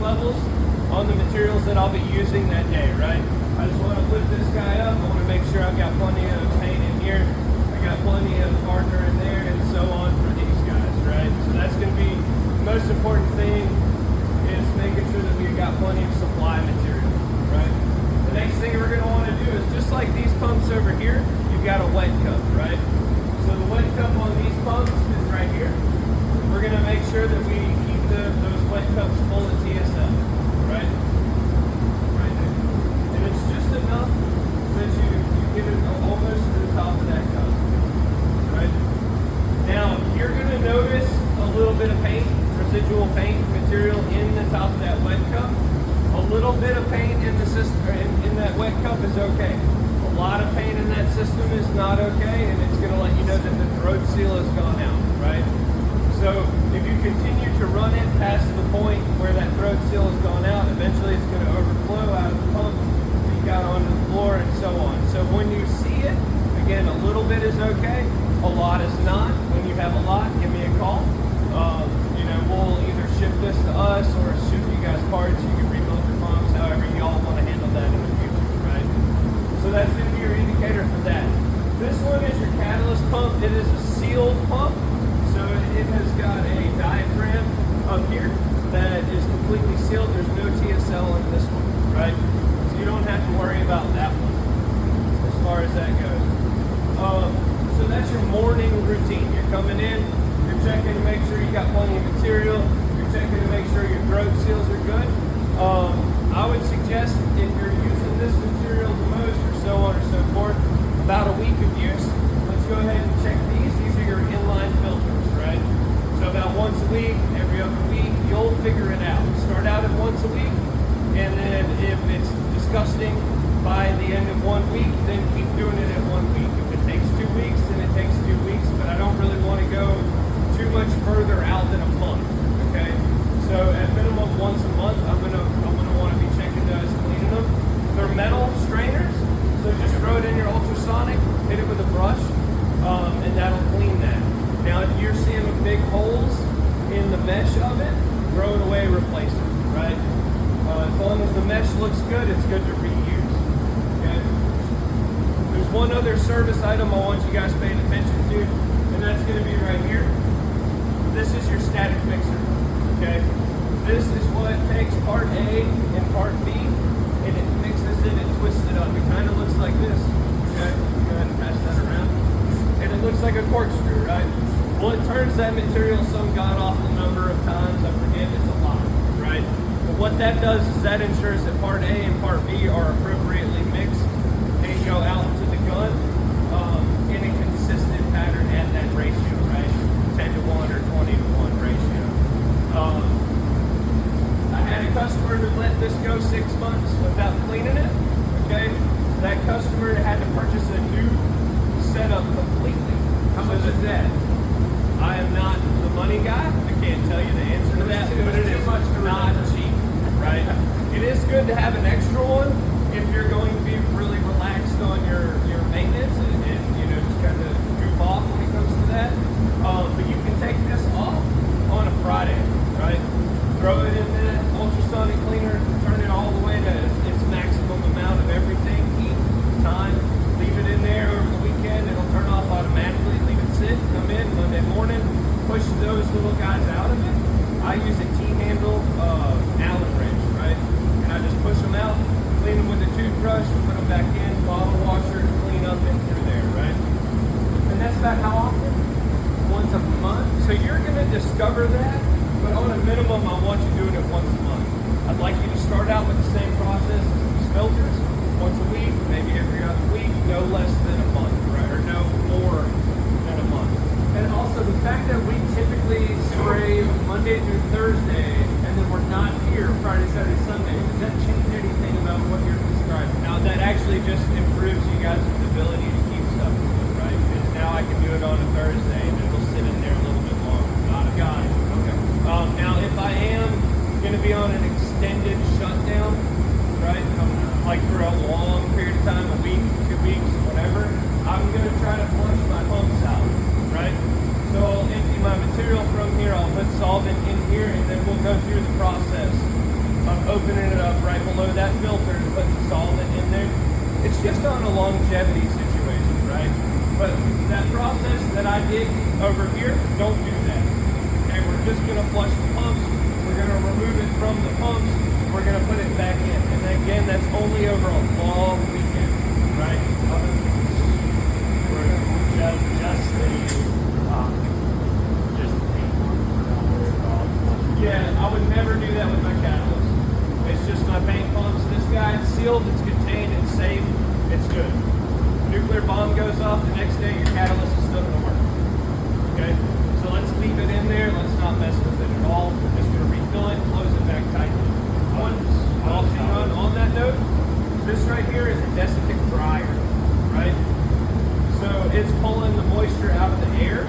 levels on the materials that I'll be using that day, right? I just want to lift this guy up. I want to make sure I've got plenty of paint in here. I got plenty of partner in there, and so on for these guys, right? So that's going to be the most important thing, is making sure that we've got plenty of supply material, right? The next thing we're going to want to do is, just like these pumps over here, you've got a wet cup, right? So the wet cup on these pumps is right here. We're going to make sure that we keep those wet cups full of TSL, right? Right there. And it's just enough that you get it almost to the top of that cup, right? Now, you're going to notice a little bit of paint, residual paint material in the top of that wet cup. A little bit of paint in the system, in that wet cup is okay. A lot of paint in that system is not okay, and it's going to let you know that the throat seal has gone out, right? So if you continue to run it past the point where that throat seal has gone out, eventually it's going to overflow out of the pump, leak out onto the floor, and so on. So when you see it, again, a little bit is okay, a lot is not. When you have a lot, give me a call. We'll either ship this to us or ship you guys parts. You can rebuild your pumps, however y'all want to handle that in the future, right? So that's going to be your indicator for that. This one is your catalyst pump. It is a sealed pump, so it has got a diaphragm up here that is completely sealed. There's no TSL in this one, right? So you don't have to worry about that one as far as that goes. So that's your morning routine. You're coming in, you're checking to make sure you got plenty of material, you're checking to make sure your throat seals are good. I would suggest, if you're using this material the most, or so on or so forth, about a week of use, let's go ahead and check these. These are your inline filters, right? So about once a week, every other week, you'll figure it out. Start out at once a week, and then if it's disgusting by the end of 1 week, then keep doing it at 1 week. If it takes 2 weeks, then it takes 2 weeks, but I don't really want to go too much further out than a month, okay? So at minimum once a month, I'm gonna want to be checking those, cleaning them. They're metal strainers, so just throw it in your ultrasonic, hit it with a brush, and that'll clean that. Now, if you're seeing big holes in the mesh of it, throw it away, replace it, right? As long as the mesh looks good, it's good to reuse, okay? There's one other service item I want you guys paying attention to, and that's going to be right here. This is your static mixer, okay? This is what takes part A and part B, and it mixes it and twists it up. It kind of looks like this, okay? Go ahead and pass that around. And it looks like a corkscrew, right? Well, it turns that material some god-awful number of times. I forget, it's a lot, right? But what that does is that ensures that part A and part B are appropriately mixed and go out to the gun in a consistent pattern at that ratio, right? 10 to 1 or 20 to 1 ratio. I had a customer who let this go 6 months without cleaning it, okay? That customer had to purchase a new setup completely. How much is that? I am not the money guy. I can't tell you the answer to that, but it is not cheap, right? It is good to have an extra one if you're going to be really relaxed on your maintenance and just kind of goof off when it comes to that. But you can take this off on a Friday, right? Throw it in the ultrasonic cleaner, turn it all the way to its maximum amount of everything, heat, time, leave it in there over the weekend, it'll turn off automatically, leave it sit, come in Monday morning, push those little guys out of it. I use a T-handle Allen wrench, right? And I just push them out, clean them with a toothbrush, put them back in, bottle washer, clean up in through there, right? And that's about how often? Once a month. So you're going to discover that, but on a minimum, I want you doing it once a month. I'd like you to start out with the same process as these filters, once a week, maybe every other week, no less than a month, right? Or no more than a month. And also the fact that we typically spray Monday through Thursday, and then we're not here Friday, Saturday, Sunday, does that change anything about what you're describing? Now that actually just improves you guys' ability to keep stuff moving, right? Because now I can do it on a Thursday, and it'll sit in there a little bit longer. Got it. Okay. Now if I am going to be on an extended shutdown, right? Like for a long period of time, a week, 2 weeks, whatever, I'm going to try to flush my pumps out, right? So I'll empty my material from here, I'll put solvent in here, and then we'll go through the process opening it up right below that filter and putting the solvent in there. It's just on a longevity situation, right? But that process that I did over here, don't do that. Okay, we're just gonna flush the pumps, we're gonna remove it from the pumps, we're gonna put it back in. And again, that's only over a long weekend, right? Yeah, I would never do that with my catalyst. It's just my paint pumps. This guy, it's sealed, it's contained, it's safe, it's good. Nuclear bomb goes off, the next day your catalyst is still gonna work. Okay? So let's leave it in there, let's not mess with it at all. We're just gonna refill it, close it back tightly. On that note, this right here is a desiccant dryer, right? So it's pulling the moisture out of the air.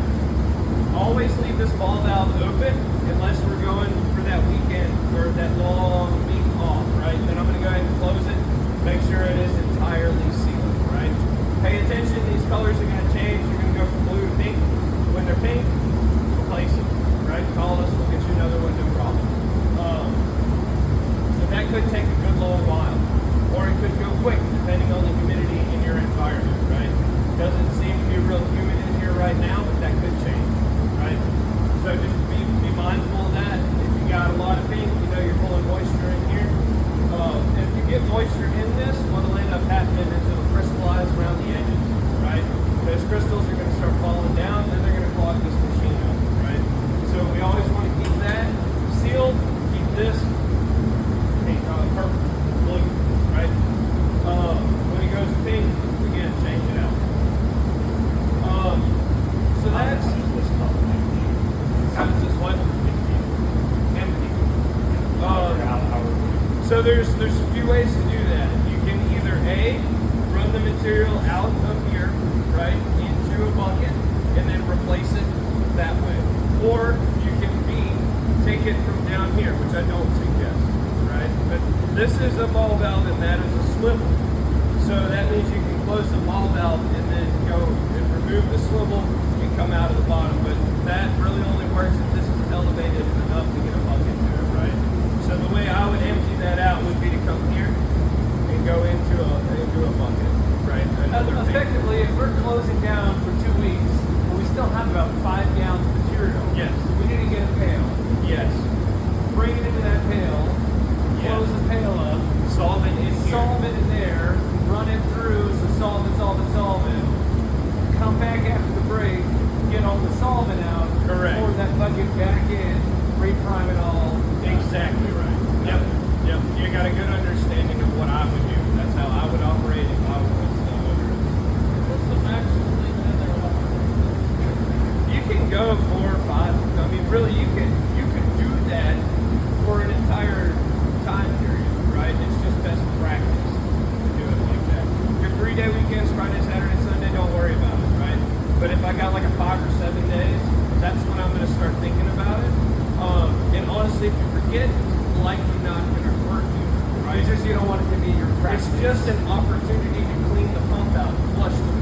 Always leave this ball valve open unless we're going for that weekend or that long week off, right? Then I'm gonna go ahead and close it, make sure it is entirely sealed, right? Pay attention, these colors are gonna change. You're gonna go from blue to pink. When they're pink, replace it, right? Call us, we'll get you another one, no problem. So that could take a good long while, or it could go quick depending on the humidity in your environment, right? Doesn't seem to be real humid in here right now, but that could change, right? So just be mindful of that. If you got a lot of pink, you know you're pulling moisture in here. If you get moisture in this, what'll end up happening is it'll crystallize around the edges, right? Those crystals are going to start falling down, and they're going to clog this machine up, right? So we always want to keep that sealed, keep this purple, blue, right? When it goes pink, again, change it out. So that's how does this one empty? So there's a few ways to do that. You can either A, run the material out of here, right, into a bucket, and then replace it that way. Or you can B, take it from down here, which I don't suggest, right? But this is a ball valve and that is a swivel. So that means you can close the ball valve and then go and remove the swivel and come out of the bottom. But that really only works if this is elevated enough to get a bucket to it, right? So the way I would empty that out would be to come here and go into a bucket, right? Effectively, if we're closing down for 2 weeks, we still have about 5 gallons of material. Yes. We need to get a pail. Yes. Bring it into that pail. Close the pail up. Solvent in here. Solvent in there. Run it through. So solvent. Come back after the break. Get all the solvent out. Correct. Pour that bucket back in. Reprime it all. Exactly right. Yep. You got a good understanding of what I would do. That's how I would operate if I was the owner. What's the maximum leave it in there? You can go 4 or 5. I mean, really, you could do that for an entire time period, right? It's just best practice to do it like that. Your 3-day weekends, Friday, Saturday, Sunday, don't worry about it, right? But if I got like a 5 or 7 days, that's when I'm going to start thinking about it. And honestly, if you forget, it's likely not going to hurt you, right? It's just you don't want it to be your practice. It's just an opportunity to clean the pump out, flush the